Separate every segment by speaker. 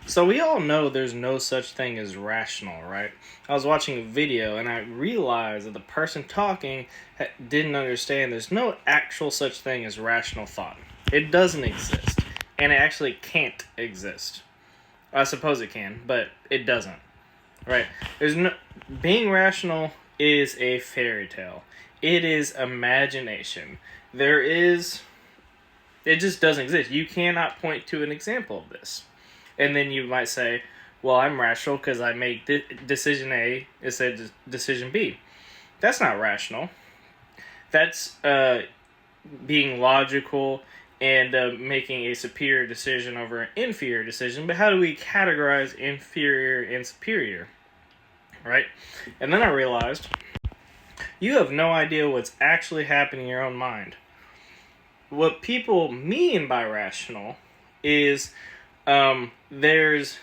Speaker 1: So we all know there's no such thing as rational, right? I was watching a video and I realized that the person talking didn't understand there's no actual such thing as rational thought. It doesn't exist. And it actually can't exist. I suppose it can, but it doesn't. Right? There's no being rational is a fairy tale. It is imagination. It just doesn't exist. You cannot point to an example of this. And then you might say, well, I'm rational because I made decision A instead of decision B. That's not rational. That's being logical and making a superior decision over an inferior decision. But how do we categorize inferior and superior? Right? And then I realized you have no idea what's actually happening in your own mind. What people mean by rational is there's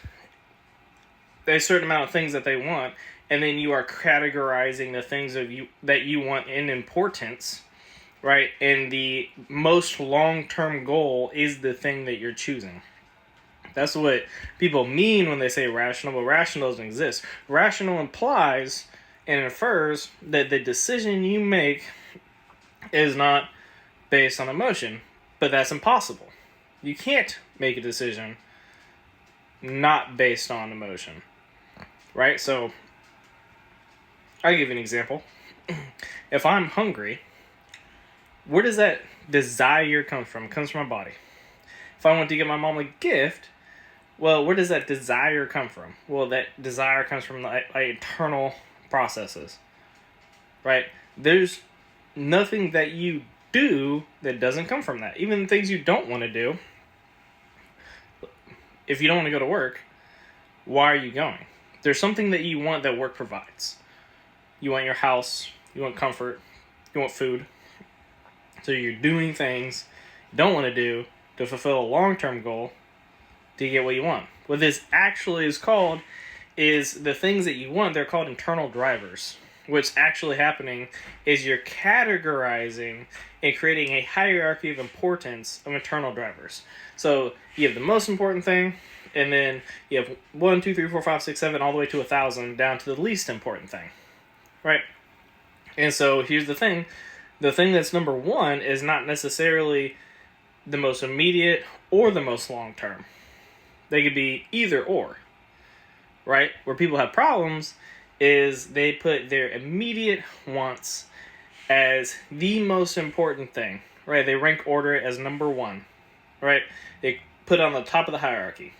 Speaker 1: a certain amount of things that they want, and then you are categorizing the things that you want in importance, right? And the most long-term goal is the thing that you're choosing. That's what people mean when they say rational, but rational doesn't exist. Rational implies and infers that the decision you make is not based on emotion, but that's impossible. You can't make a decision not based on emotion, right? So I'll give you an example. If I'm hungry, where does that desire come from? It comes from my body. If I want to get my mom a gift, well, where does that desire come from? Well, that desire comes from the internal processes, right? There's nothing that you do that doesn't come from that. Even things you don't want to do. If you don't want to go to work, why are you going? There's something that you want that work provides. You want your house, you want comfort, you want food. So you're doing things you don't want to do to fulfill a long-term goal to get what you want. What this actually is called is the things that you want, they're called internal drivers. What's actually happening is you're categorizing and creating a hierarchy of importance of internal drivers. So you have the most important thing, and then you have 1, 2, 3, 4, 5, 6, 7, all the way to 1,000, down to the least important thing, right? And so here's the thing that's number one is not necessarily the most immediate or the most long-term. They could be either or, right? Where people have problems is they put their immediate wants as the most important thing, right? They rank order it as number one, right? They put it on the top of the hierarchy.